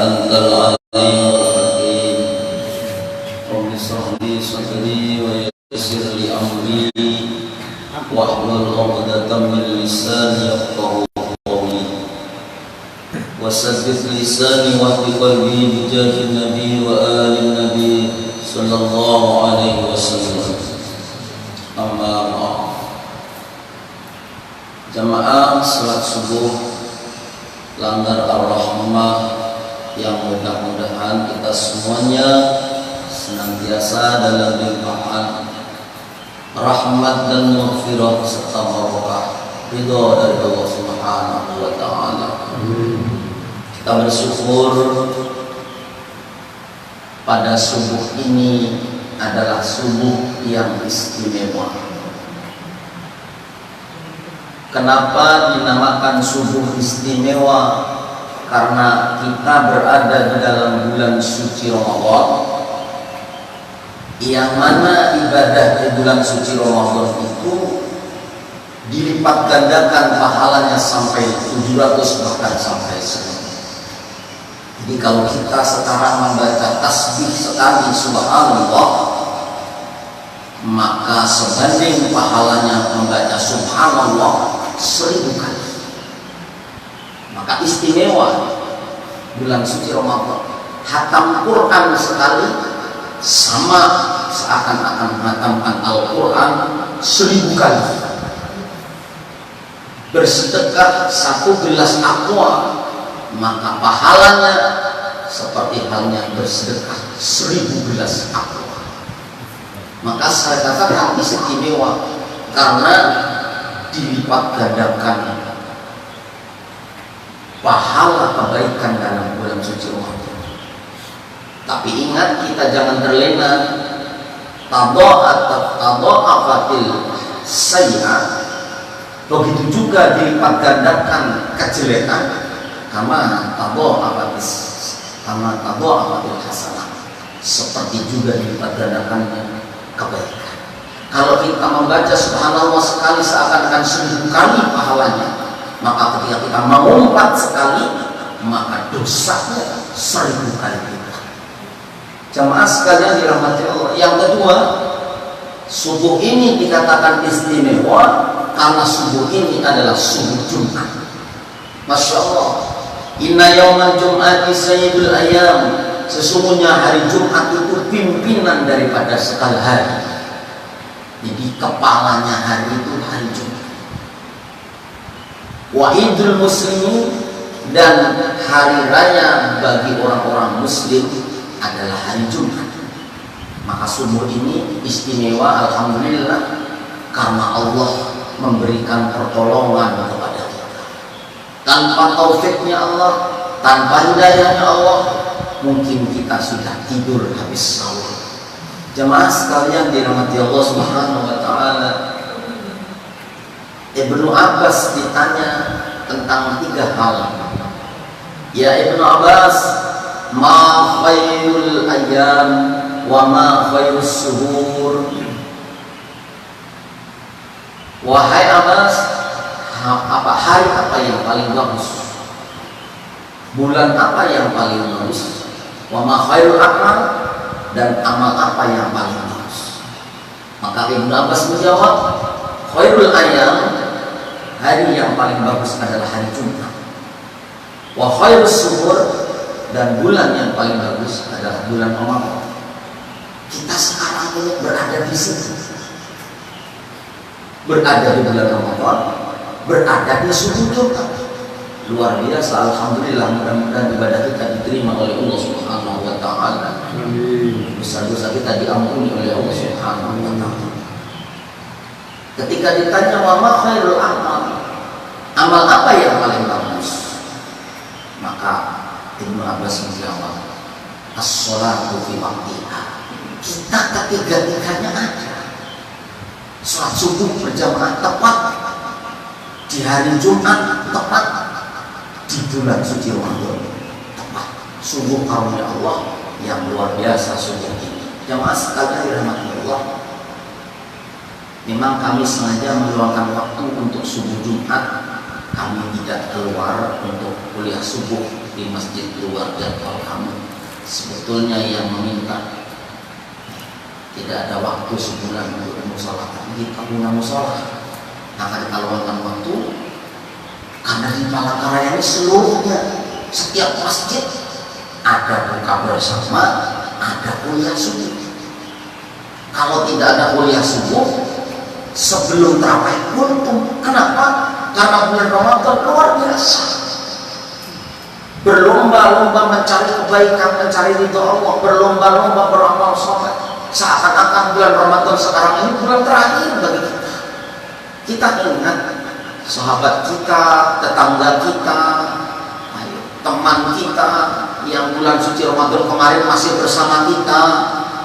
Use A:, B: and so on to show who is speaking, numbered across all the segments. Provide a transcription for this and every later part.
A: أنت العليم الحكيم رب اشرح لي صدري ويسر لي أمري واحلل عقدة من لساني يفقهوا قولي وثبت لساني واهد قلبي بجاه النبي وآل النبي صلى الله عليه وسلم. Amma ba'd. Jamaah salat subuh Langgar Ar-Rahmah yang mudah-mudahan kita semuanya senantiasa dalam limpahan rahmat dan maghfirah serta barokah ridha dari Allah Subhanahu wa taala. Kita bersyukur pada subuh ini adalah subuh yang istimewa. Kenapa dinamakan subuh istimewa? Karena kita berada di dalam bulan suci Ramadan, yang mana ibadah di bulan suci Ramadan itu dilipat gandakan pahalanya sampai 700 bahkan sampai 1000. Jadi kalau kita sekarang membaca tasbih sekali subhanallah, maka sebanding pahalanya membaca subhanallah 1000 kali. Maka istimewa bulan suci Ramadan. Hatam Quran sekali sama seakan-akan menghatamkan Al-Quran 1000 kali. Bersedekah 1 gelas aqua, maka pahalanya seperti halnya bersedekah 1000 gelas aqua. Maka saya katakan istimewa karena dilipat gandakan pahala kebaikan dalam bulan suci Ramadan. Tapi ingat, kita jangan terlena. Tadha'afatil sayyi'ah, begitu juga dilipat gandakan kejelekan. Kama tadha'afatil hasanah, seperti juga dilipat gandakannya kebaikan. Kalau kita membaca subhanallah sekali seakan-akan 1000 kali pahalanya, maka ketika kita mengumpat sekali, maka dosanya 1000 kali lipat. Jamaah sekalian dirahmati Allah. Yang kedua, subuh ini dikatakan istimewa karena subuh ini adalah subuh Jumat. Masya Allah. Inna yawmal jum'ati sayyidul ayyam. Sesungguhnya hari Jumat itu pimpinan daripada segala hari. Jadi kepalanya hari itu hari Jumat. Wahidul muslimin, dan hari raya bagi orang-orang muslim adalah hari Jumat. Maka subuh ini istimewa, alhamdulillah, karena Allah memberikan pertolongan kepada kita. Tanpa taufiknya Allah, tanpa hidayahnya Allah, mungkin kita sudah tidur habis sahur. Jemaah sekalian dirahmati Allah Subhanahu wa taala. Ibnu Abbas ditanya tentang 3 hal. Ya Ibnu Abbas, ma khairul ayyam wa ma khairus suhur? Wahai Abbas, hari apa yang paling bagus? Bulan apa yang paling bagus? Wa ma khairul amal, dan amal apa yang paling bagus? Maka Ibnu Abbas menjawab, khairul ayyam, hari yang paling bagus adalah hari Jumat. Wa khairus suhur, dan bulan yang paling bagus adalah bulan Ramadan. Kita sekarang ini berada di situ, berada di bulan Ramadan, berada di subuh Jumat. Luar biasa, alhamdulillah. Mudah-mudahan ibadah kita diterima oleh Allah Subhanahu wa taala. Dosa-dosa kita diampuni oleh Allah Subhanahu wa taala. Ketika ditanya wa ma khairul amal, amal apa yang paling bagus? Maka Ibnu Abbas menjawab, as-sholatu fi waqtiha. Kita ketiga-tiganya ada. Salat subuh berjamaah tepat di hari Jumat, tepat di bulan suci Ramadan, tepat. Sungguh karunia Allah yang luar biasa subuh ini. Jamaah sekalian dirahmati Allah, memang kami sengaja meluangkan waktu untuk subuh Jumat. Kami tidak keluar untuk kuliah subuh di masjid luar jadwal kamu. Sebetulnya yang meminta tidak ada waktu sebulan untuk musola, tapi kita punya musola. Maka dikaluangkan waktu karena di Palangkaraya ini seluruhnya setiap masjid ada buka bersama, ada kuliah subuh. Kalau tidak ada kuliah subuh sebelum tarawih buntung. Kenapa? Karena bulan Ramadan luar biasa. Berlomba-lomba mencari kebaikan, mencari ridho Allah, berlomba-lomba beramal saleh. Seakan-akan bulan Ramadan sekarang ini bulan terakhir bagi kita. Kita ingat sahabat kita, tetangga kita, teman kita yang bulan suci Ramadan kemarin masih bersama kita,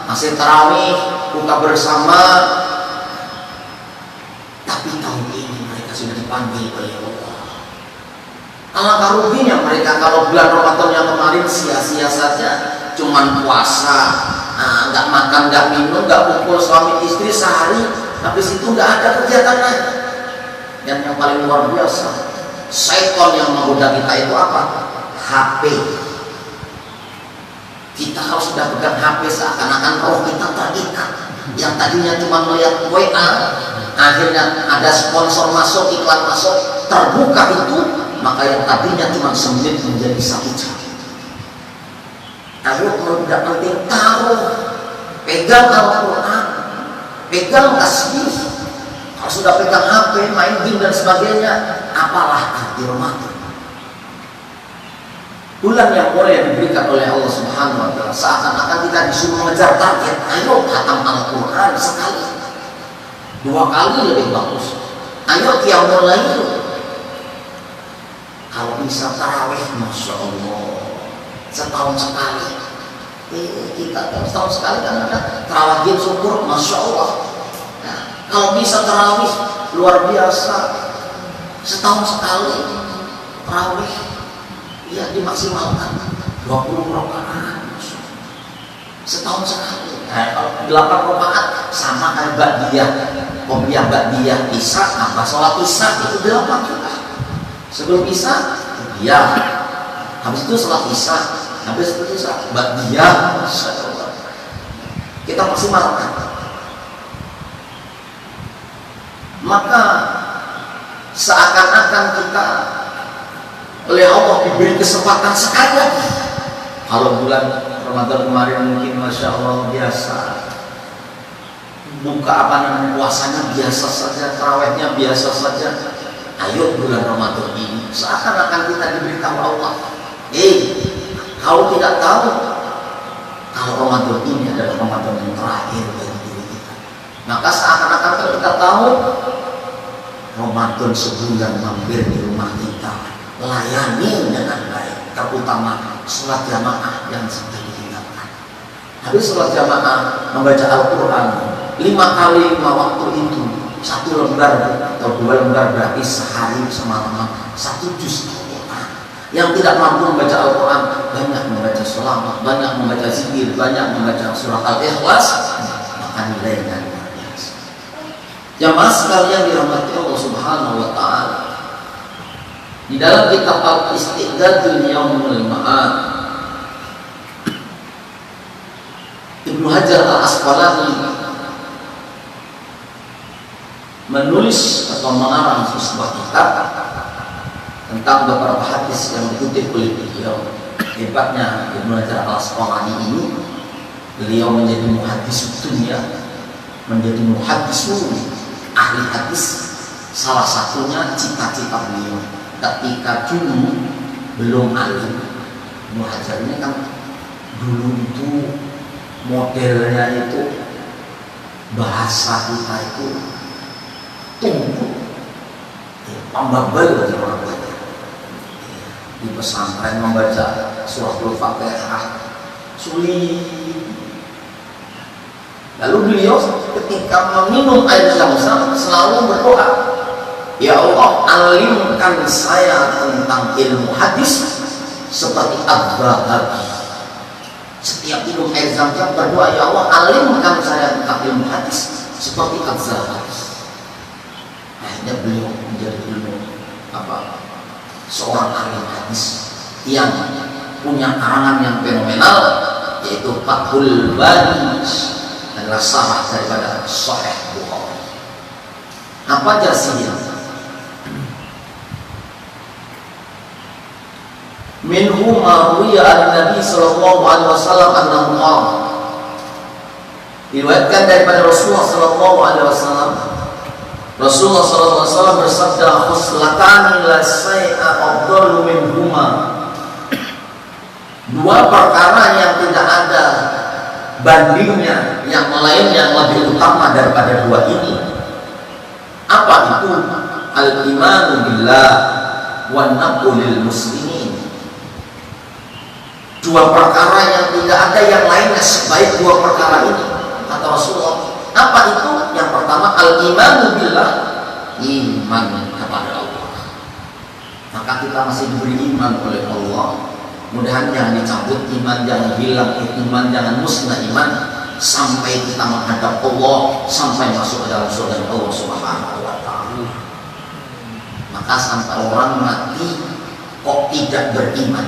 A: masih tarawih, buka bersama. Tapi tahun ini mereka sudah dipanggil oleh Allah. Alangkah ruginya mereka kalau bulan Ramadan yang kemarin sia-sia saja, cuman puasa, nggak makan, nggak minum, nggak kumpul suami istri sehari, habis itu nggak ada kegiatan lain. Dan yang paling luar biasa, setan yang menggoda kita itu apa? HP. Kita kalau sudah pegang HP seakan-akan roh kita terikat. Yang tadinya cuma melihat WA, akhirnya ada sponsor masuk, iklan masuk, terbuka itu, maka yang tadinya cuma semenit menjadi 1 jam. Ayo kalau tidak penting taruh, pegang Al-Quran, pegang tasbih. Kalau sudah pegang HP, main game dan sebagainya, apalah arti Ramadan? Bulan yang boleh diberikan oleh Allah Subhanahu wa Ta'ala, seakan-akan kita disuruh mengejar target. Ayo khatam Al-Quran sekali, 2 kali lebih bagus. Ayo qiyamul lail. Kalau bisa tarawih, masya Allah, setahun sekali. Kita setahun sekali kan ada tarawih syukur, masya Allah. Nah, kalau bisa tarawih luar biasa, setahun sekali tarawih, ya dimaksimalkan 20 rakaat setahun sekali. Nah, kalau 8 rakaat sama kayak ba'diyah, qobliyah ba'diyah isya, apa sholat isya itu 8 juga. Sebelum isya ya, habis itu sholat isya, habis itu isya ba'diyah, kita maksimalkan. Maka seakan-akan kita oleh Allah diberi kesempatan sekali lagi. Kalau bulan Ramadan kemarin mungkin masya Allah biasa, buka puasanya biasa saja, tarawihnya biasa saja. Ayo bulan Ramadan ini seakan-akan kita diberitahu Allah, kau tidak tahu kalau Ramadan ini adalah Ramadan yang terakhir bagi diri kita. Maka seakan-akan kita tahu Ramadan sebulan mampir di rumah kita, layani dengan baik, terutama sholat jamaah yang sedang ditinggalkan. Habis sholat jamaah membaca Al-Quran 5 kali 5 waktu itu, 1 lembar atau 2 lembar berarti sehari semalam 1 juz Al-Quran. Yang tidak mampu membaca Al-Quran banyak membaca sholawat, banyak membaca zikir, banyak membaca surat Al-Ikhlas, maka nilainya luar biasa. Jamaah sekalian dirahmati Allah Subhanahu wa Ta'ala, di dalam kitab Al-Istiqdatul Yaumul Ma'ad, Ibnu Hajar Al-Asqalani menulis atau mengarang sebuah kitab tentang beberapa hadis yang dikutip oleh beliau. Hebatnya Ibnu Hajar Al-Asqalani ini, beliau menjadi muhaddis dunia, menjadi muhaddis ahli hadis. Salah satunya cita-cita beliau ketika dulu belum alim. Ibnu Hajar ini kan dulu itu modelnya itu bahasa kita itu tumbuh pembabel bagi orang belajar. Di pesantren membaca suratul Fatihah sulit. Lalu beliau ketika meminum air zam-zam selalu berdoa, ya Allah, alimkan saya tentang ilmu hadis seperti Ad-Dhahabi. Setiap minum air zam-zam berdoa, ya Allah, alimkan saya tentang ilmu hadis seperti Ad-Dhahabi. Akhirnya beliau menjadi seorang ahli hadis. yang punya karangan yang fenomenal, yaitu Fathul Bari, adalah syarah daripada Sahih Bukhari. Apa jasinya? Minhu ma ruwiya an-nabi sallallahu alaihi wasallam annahu qala, diriwayatkan daripada Rasulullah sallallahu alaihi wasallam, Rasulullah sallallahu alaihi wasallam bersabda, khuslatani la syai'a afdalu minhuma, dua perkara yang tidak ada bandingnya, yang lain yang lebih utama daripada dua ini. Apa itu? Al-imanu billah wa naqlu lil muslimin. Dua perkara yang tidak ada yang lainnya sebaik dua perkara ini, kata Rasulullah. Apa itu? Yang pertama, al-imanu billah, iman kepada Allah. Maka kita masih diberi iman oleh Allah. Mudah-mudahan jangan dicabut iman, jangan hilang iman, jangan musnah iman sampai kita menghadap Allah, sampai masuk ke dalam surga Allah Subhanahu wa taala. Maka sampai orang mati kok tidak beriman,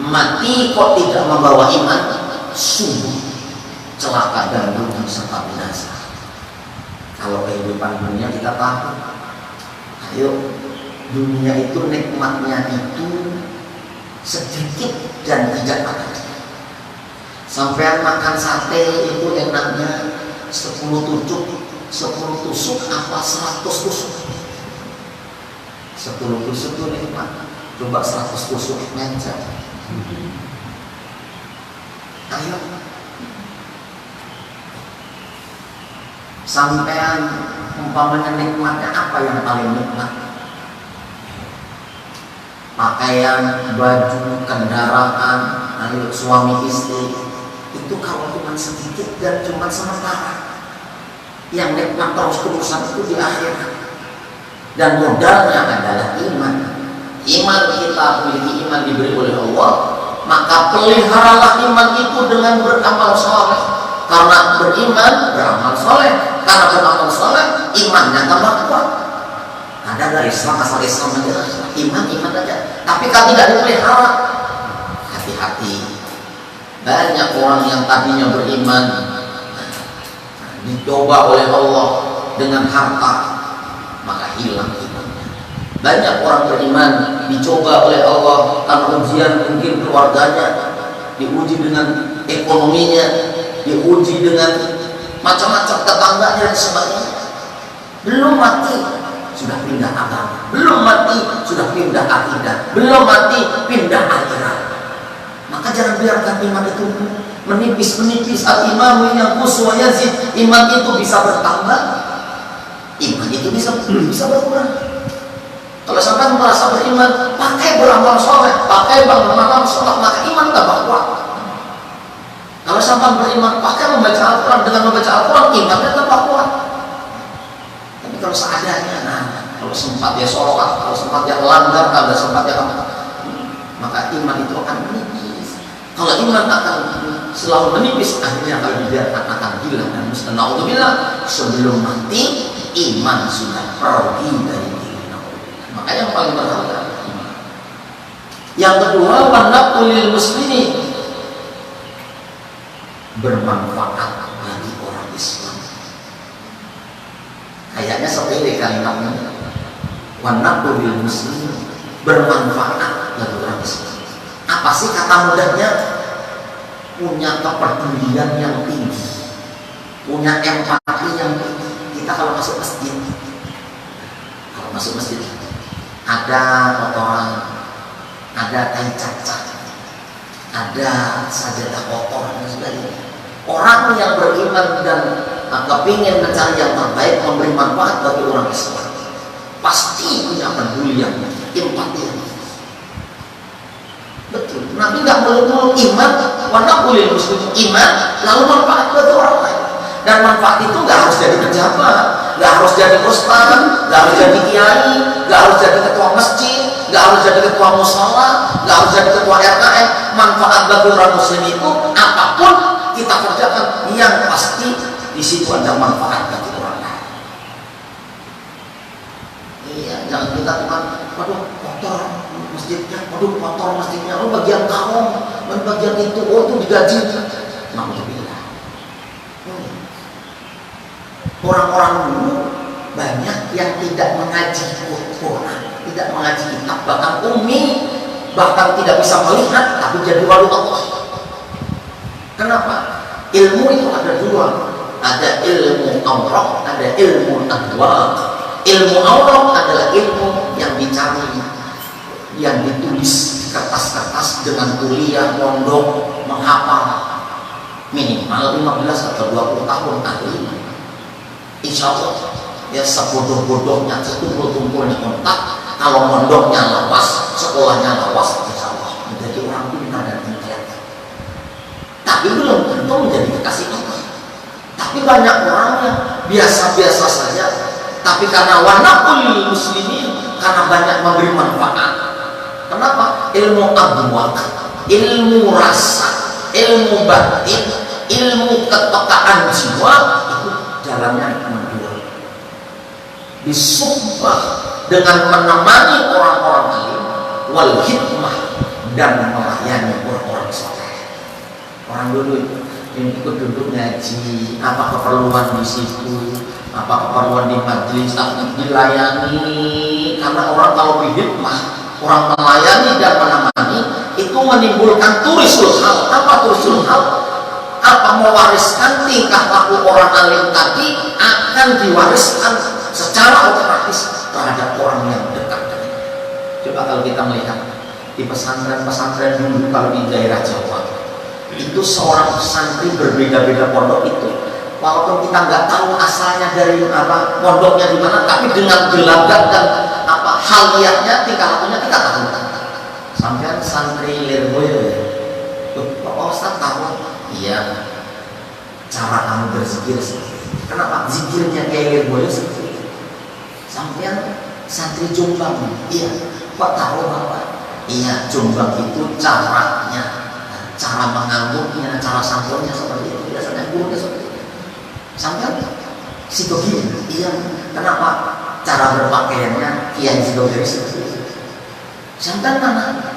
A: mati kok tidak membawa iman, sungguh celaka dan rugi serta binasa. Kalau kehidupan dunia kita tahu, ayo, dunia itu nikmatnya itu sedikit dan tidak ada. Sampai makan sate itu enaknya 10 tusuk apa 100 tusuk. 10 tusuk itu nikmat, coba 100 tusuk meja. Ayo, sampean umpamanya nikmatnya apa yang paling nikmat? Pakaian, baju, kendaraan, ayo, suami istri, itu kalau cuma sedikit dan cuma sementara. Yang nikmat terus-terusan itu di akhirat. Dan modalnya adalah iman. Iman kita memiliki iman diberi oleh Allah, maka peliharalah iman itu dengan beramal soleh. Karena beriman beramal soleh, karena beramal soleh imannya tambah kuat. Ada dari Islam, asal Islam aja, iman aja, tapi kalau tidak dipelihara, hati-hati. Banyak orang yang tadinya beriman dicoba oleh Allah dengan harta, maka hilang imannya. Banyak orang beriman dicoba oleh Allah karena ujian, mungkin keluarganya diuji dengan ekonominya, diuji dengan macam-macam tetangganya dan sebagainya. Belum mati sudah pindah agama, belum mati sudah pindah akidah, belum mati pindah akhirat. Maka jangan biarkan iman itu menipis. Al-imanu yanqus wa yazid. Iman itu bisa bertambah, iman itu bisa berkurang. Kalau sampai merasa beriman, pakai beramal soleh, pakai beramal sholat, maka iman tambah kuat. Kalau sampai beriman, pakai membaca Al-Quran, dengan membaca Al-Quran imannya tambah kuat. Tapi kalau seadanya, kalau sempat ya sholat, kalau sempat ya melanggar, kalau sempat ya maka iman itu akan menipis. Kalau iman akan selalu menipis, akhirnya kalau dibiarkan akan hilang dan musnah. Naudzubillah, sebelum mati iman sudah pergi dari diri. Maka yang paling berharga iman. Yang kedua, wanaqulil muslimin, bermanfaat bagi orang Islam. Kayaknya sepele kalimatnya. Wanaqulil muslimin, bermanfaat bagi orang Islam. Apa sih kata mudahnya? Punya kepedulian yang tinggi, punya empati yang tinggi. Kita kalau masuk masjid, ada kotoran, ada tai cacat, ada sajadah kotor dan sebagainya. Orang yang beriman dan kepingin mencari yang terbaik, memberi manfaat bagi orang Islam, pasti punya peduli yang empati yang betul. Nabi nggak melulu iman, wanaqulil muslimin, iman lalu manfaat bagi orang lain. Dan manfaat itu nggak harus jadi pejabat, nggak harus jadi ustaz, nggak harus jadi kiai, nggak harus jadi ketua masjid, nggak harus jadi ketua mushola, nggak harus jadi ketua RKM. Manfaat bagi orang muslim itu apapun kita kerjakan, yang pasti di situ ada manfaat bagi orang lain. Iya, jangan kita cuma, waduh kotor, masjidnya, waduh kotor masjidnya, oh bagian kaum, bagian itu, oh itu digaji. Alhamdulillah. Orang-orang dulu banyak yang tidak mengaji Quran, tidak mengaji kitab, bahkan ummi, bahkan tidak bisa melihat, tapi jadi wali Allah. Kenapa? Ilmu itu ada dua, ada ilmu awraq, ada ilmu adwaq. Ilmu awraq adalah ilmu yang dicari, yang ditulis di kertas-kertas dengan kuliah, pondok, menghafal minimal 15 atau 20 tahun ahli. Insya Allah ya sebodoh-bodohnya, setumpul-tumpulnya otak, kalau mondoknya lawas, sekolahnya lawas, insya Allah menjadi orang pintar dan intelektual. Tapi belum tentu menjadi kekasih Allah. Tapi banyak orang yang biasa-biasa saja, tapi karena wanaqul muslimin, karena banyak memberi manfaat. Kenapa? Ilmu adwaq, ilmu rasa, ilmu batin, ilmu kepekaan jiwa, itu jalannya kedua. Disumpah dengan menemani orang-orang alim, wal hikmah, dan melayani orang-orang soleh. Orang dulu itu yang ikut duduk ngaji, apa keperluan di situ, apa keperluan di majelis, dilayani. Karena orang kalau berhikmah, orang melayani dan menemani, itu menimbulkan turisul hal. Apa turisul hal? Apa mewariskan tingkah laku orang alim tadi akan diwariskan secara otomatis terhadap orang yang dekat dengan. Coba kalau kita melihat di pesantren-pesantren dulu, kalau di daerah Jawa itu seorang santri berbeda-beda pondok itu, walaupun kita nggak tahu asalnya dari apa, pondoknya di mana, tapi dengan gelagat dan apa haliatnya, tingkah lakunya kita tahu. Sampai santri Lirboyo ya, Bapak Ustaz tahu? Iya, cara kamu berzikir seperti itu. Kenapa? Zikirnya kayak Lirboyo seperti itu. Sampai santri Jombang, iya, kok tahu Bapak? Iya, Jombang itu caranya, cara mengangguknya, cara samponya seperti itu. Biasanya gurunya seperti itu. Sampai Sidogiri, iya, kenapa? Cara berpakaiannya Kiai Sidogiri seperti itu. Sampai mana?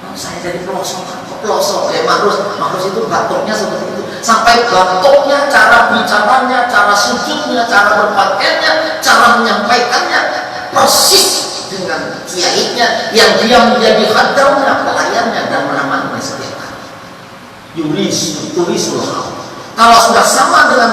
A: Oh, saya dari pelosok ke pelosok, ya Makrus itu batuknya seperti itu. Sampai batuknya, cara bicaranya, cara sujudnya, cara berpakaiannya, cara menyampaikannya persis dengan kiainya yang dia menjadi khadamnya, pelayannya dan menemani setiap hari. Turisul hal. Kalau sudah sama dengan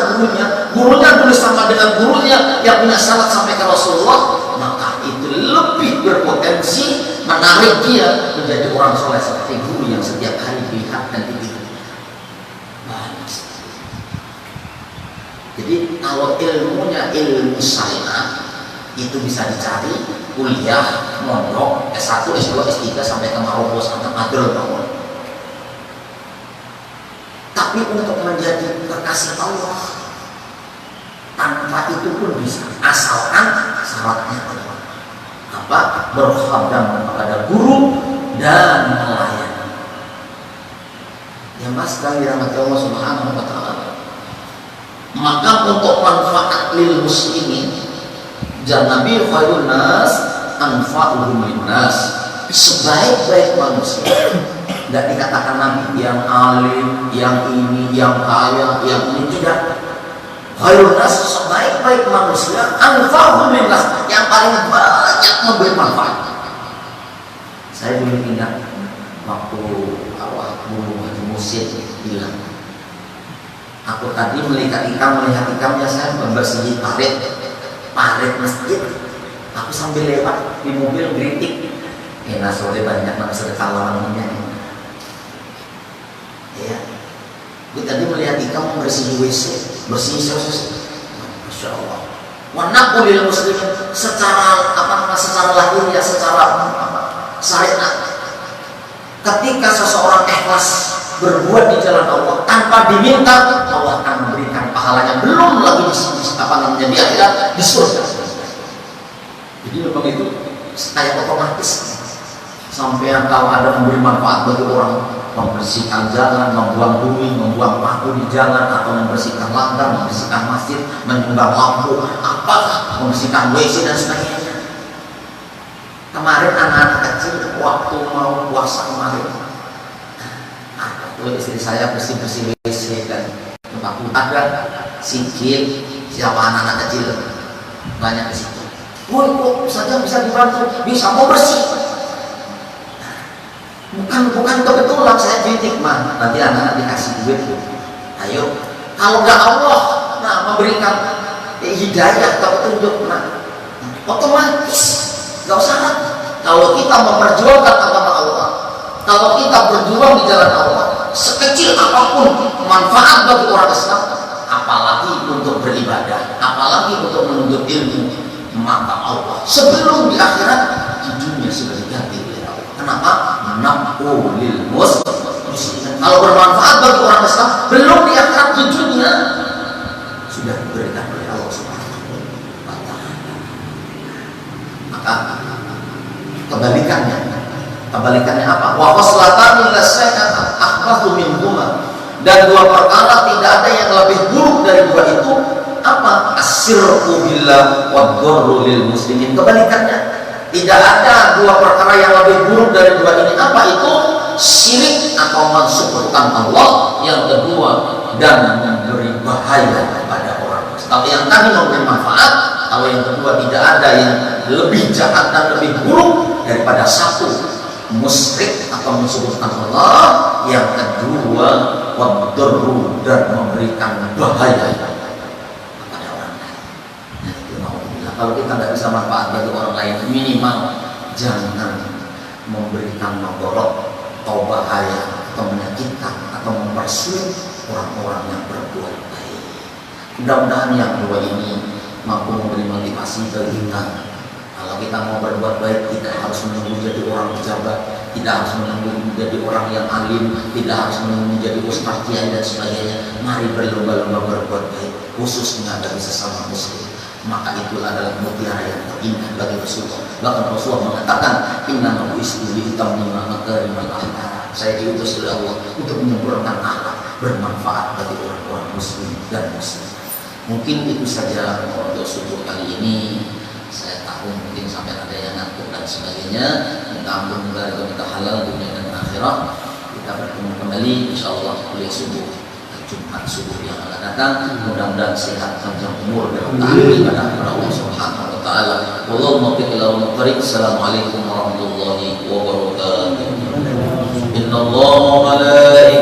A: gurunya tulis sama dengan gurunya yang punya sanad sampai ke Rasulullah, maka itu lebih berpotensi menarik dia menjadi orang soleh seperti guru yang setiap hari dilihat dan ditiru. Jadi kalau ilmunya ilmu syariah itu bisa dicari kuliah, mondok, S1, S2, S3 sampai ke Maroko, sampai Madrid bangun. Tapi untuk menjadi kekasih Allah tanpa itu pun bisa, asalkan syaratnya apa? Berkhadam kepada guru dan melayani. Ya Mas, dan dirahmati Allah Subhanahu wa ta'ala. Maka untuk manfaat lil muslimin, Nabi khairun nas anfa'uhum linnas, sebaik-baik manusia. Tidak dikatakan Nabi yang alim, yang ini, yang kaya, yang ini, tidak. Khairun nas, sebaik-baik manusia, anfa'uhum linnas, yang paling banyak memberi manfaat. Saya dulu ingat waktu awal Guru Haji Musid bilang, aku tadi melihat ikamnya, saya membersihi parit masjid. Aku sambil lewat di mobil geritik, enak sore banyak nang sedekah lawannya. Ya, aku tadi melihat ikam membersihi WC, bersih Masya Allah. Wanaqulil muslimin, secara secara lahir ya, secara syariat. Ketika seseorang ikhlas berbuat di jalan Allah tanpa diminta, Allah akan memberikan pahalanya, belum lagi di akhirat, di surga. Jadi memang itu kayak otomatis. Sampai kalau ada memberi manfaat bagi orang, membersihkan jalan, membuang bumi, membuang paku di jalan, atau membersihkan langgar, membersihkan masjid, menyumbang lampu, apakah membersihkan WC dan sebagainya. Kemarin anak-anak kecil waktu mau puasa kemarin, istri saya bersih-bersih WC dan tempat ada sikit siapa anak-anak kecil banyak di situ. Woi, kok saja bisa dibantu, bisa mau bersih. Bukan kebetulan saya kritik mah. Nanti anak-anak dikasih duit tuh. Ayo, kalau nggak Allah memberikan hidayah atau petunjuk, otomatis nggak usah lagi. Kalau kita memperjuangkan agama Allah, kalau kita berjuang di jalan Allah, sekecil apapun manfaat bagi orang Islam, apalagi untuk beribadah, apalagi untuk menuntut ilmu, maka Allah sebelum di akhirat, di dunia sudah diganti oleh Allah. Kenapa? Naqulil muslimin. Kalau bermanfaat bagi orang Islam, belum di akhirat, di dunia sudah diberikan oleh Allah Subhanahu wa Ta'ala. Maka kebalikannya apa? Wa khaslatan la syai'an akhbathu minhuma. Dan dua perkara tidak ada yang lebih buruk dari dua itu. Apa? Asyirku billah wa dzarru lil muslimin. Kebalikannya, tidak ada dua perkara yang lebih buruk dari dua ini. Apa itu? Syirik atau mensekutukan Allah. Yang kedua, dan memberi bahaya kepada orang. Kalau yang tadi memberi manfaat, kalau yang kedua tidak ada yang lebih jahat dan lebih buruk daripada satu musyrik atau mensekutukan Allah, yang kedua wadurru dan memberikan bahaya kepada orang lain. Kalau kita tidak bisa manfaat bagi orang lain, minimal jangan memberikan mudarat atau bahaya atau menyakitkan atau mempersulit orang-orang yang berbuat baik. Mudah-mudahan yang dua ini mampu memberi motivasi bagi kita. Kalau kita mau berbuat baik, tidak harus menunggu jadi orang pejabat, tidak harus menunggu menjadi orang yang alim, tidak harus menunggu menjadi ustaz, kiai dan sebagainya. Mari berlomba-lomba berbuat baik, khususnya bagi sesama muslim. Maka itu adalah mutiara yang terindah bagi Rasulullah. Bahkan Rasulullah mengatakan, Inna mabu'istu liutammima makarimal akhlaq. Saya diutus oleh Allah untuk menyempurnakan akhlak bermanfaat bagi orang-orang muslim dan muslim. Mungkin itu saja untuk subuh kali ini. Saya tahu mungkin sampai ada yang ngantuk dan sebagainya. Minta ampun dari kita halal dunia dan akhirat. Kita bertemu kembali insyaallah kuliah subuh Jumat subuh yang akan datang. Mudah-mudahan sehat panjang umur dan taat ibadah kepada Allah Subhanahu wa taala. Wallahu muwaffiq ila aqwamit. Assalamualaikum warahmatullahi wabarakatuh. Innallaha wa malaikatahu